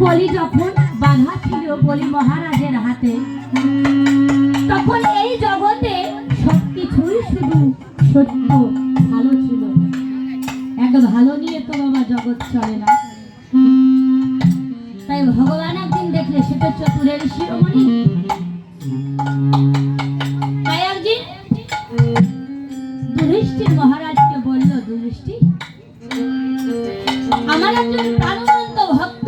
কলি যখন বাধা ছিল বলি মহারাজের হাতে, তখন এই জগতে সবকিছুই শুধু সত্য ভালো ছিল। এক ভালো নিয়ে তো বাবা জগৎ চলে না। তাই ভগবান একদিন দেখলে সেটা চতুরের শিরোমণি। তাই একদিন যুধিষ্ঠির মহারাজকে বলল, যুধিষ্ঠির, আমার একজন প্রাণবন্ত ভক্ত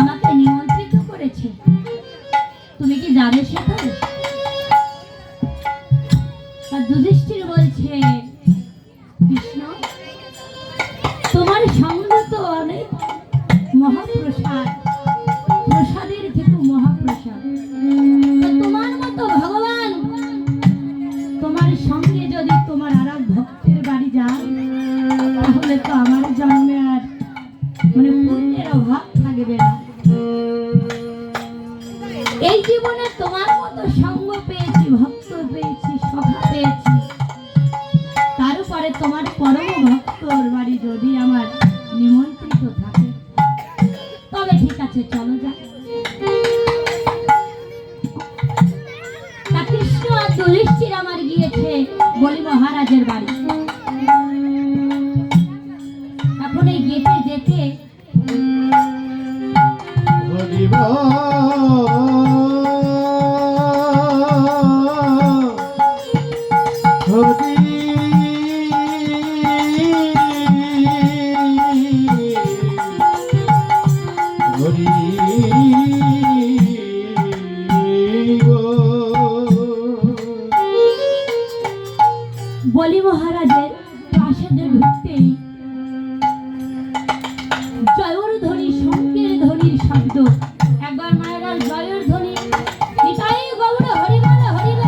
আমাকে নিমন্ত্রিত করেছে, তুমি কি যাবে সেখানে? যুধিষ্ঠির বলছে, কৃষ্ণ, তোমার সঙ্গ তো অনেক মহাপ্রসাদ, প্রসাদের থেকে মহাপ্রসাদ। তোমার মতো ভগবান তোমার সঙ্গে যদি তোমার আর ভক্তের বাড়ি যায়, তাহলে তো আমার জন্মে আর মানে পুণ্যের অভাব থাকবে না। এই জীবনে তোমার মতো সঙ্গ পেয়েছি, ভক্ত পেয়েছি, সখা পেয়েছি, তারপরে তোমার পরম ভক্তর বাড়ি যদি আমার নিমন্ত্রিত থাকে, তবে ঠিক আছে, চলো যাক। কৃষ্ণ আর যুধিষ্ঠির আমার গিয়েছে বলি মহারাজের বাড়ি। এখন এই যেতে যেতে বলি মহারাজের প্রাসাদে ঢুকতেই জয়র ধ্বনি, শঙ্কের ধ্বনির শব্দ। একবার মায়েরা জয়র ধ্বনি, নিতাই গৌর হরিবল হরিবল।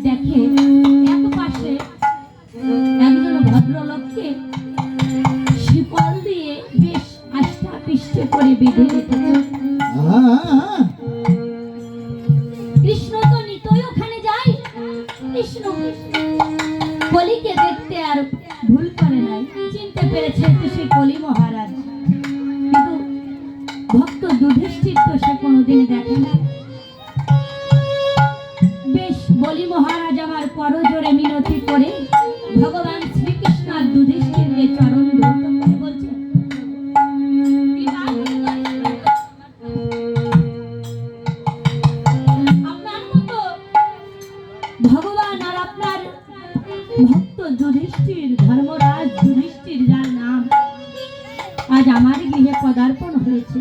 দেখে এক পাশে একজন ভদ্রলোককে শিকল দিয়ে বেশ আষ্টা পিষ্টে করে বেঁধে রেখেছে। কৃষ্ণ তো নিতই ওখানে যায়। কৃষ্ণ কলিকে দেখতে আর ভুল করে নাই, চিনতে পেরেছে তো সে কলি মহারাজ। কিন্তু ভক্ত যুধিষ্ঠির তো সে কোনোদিন দেখে না। বেশ বলি মহারাজ আমার করজোড়ে মিনতি করে ভগবান শ্রীকৃষ্ণ আর যুধিষ্ঠিরকে চরণ ধরতে করে বলছে, আপনার মতো ভগবান আর আপনার ভক্ত যুধিষ্ঠির, ধর্মরাজ যুধিষ্ঠির যার নাম, আজ আমার গৃহে পদার্পণ হয়েছে,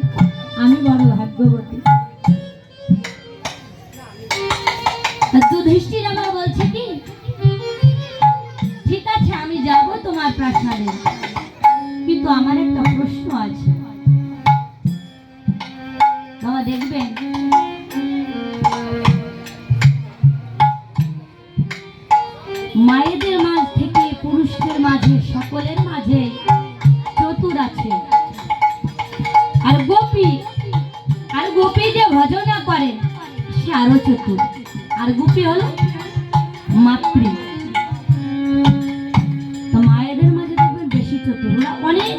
আমি বড় ভাগ্যবতী। যুধিষ্ঠির আমার বলছে কি, ঠিক আছে আমি যাব তোমার প্রাসাদে, কিন্তু আমার একটা প্রশ্ন আছে। বাবা দেখবেন মায়েদের মাঝ থেকে পুরুষদের মাঝে, সকলের মাঝে চতুর আছে, আর গোপী যে ভজনা করে সে আরো চতুর। আর গোপী হলো মাতৃ। তো মায়েদের মাঝে দেখবেন বেশি চতুর, ওরা অনেক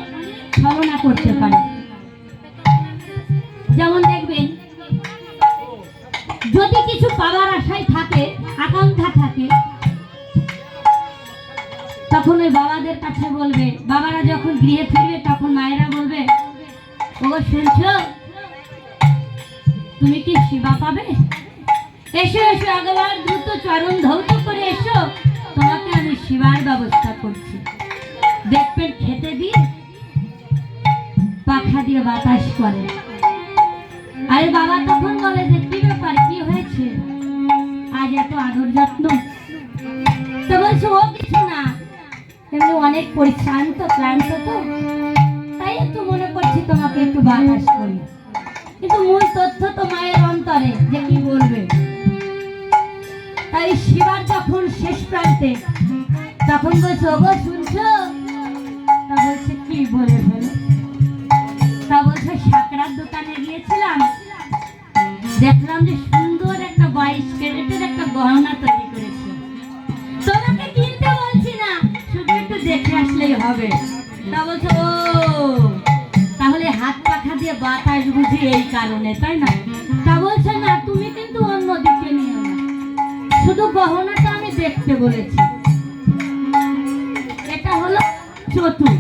ছলনা করতে পারে। যেমন দেখবেন যদি কিছু পাওয়ার আশায় থাকে, আকাঙ্ক্ষা থাকে, তখন ওই বাবাদের কাছে বলবে, বাবারা যখন গৃহে ফিরবে তখন মায়েরা বলবে, ওগো শুনছো, তুমি কি সেবা পাবে? এসো এসো, একবার দ্রুত চরণ ধৌত করে এসো, তোমাকে আমি সেবার ব্যবস্থা করছি। দেখবেন খেতে দিয়ে পাখা দিয়ে বাতাস করে। আরে বাবা তখন বলে যে কি ব্যাপার, কি হয়েছে, আজ এত আদর যত্ন? তো বলছে ও কিছু না, এমনি অনেক পরিশ্রান্ত ক্লান্ত তো, তাই একটু মনে করছি তোমাকে একটু বাতাস করি। কিন্তু মূল তথ্য তো মায়ের অন্তরে, যে কি বলবে। তাই শিবার যখন শেষ প্রান্তে, তখন বলছে ওগো শুনছো? তা বলছে কি বলে ফেলো? তা বলছে সাকরার দোকানে গিয়েছিলাম, দেখলাম যে সুন্দর একটা 22 ক্যারেটের একটা গহনা তৈরি করেছে। তোমাকে কিনতে বলছি না, শুধু একটু দেখে আসলেই হবে। তা বলছে ও, তাহলে হাত পাখা দিয়ে বাতাস বুঝি এই কারণে, তাই না? তা বলছে না, তুমি কিন্তু অন্যদিকে নিও না, শুধু গহনাটা আমি দেখতে বলেছি। এটা হলো চতুর।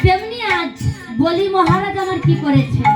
তেমনি আজ বলি মহারাজ আমার কি করেছেন,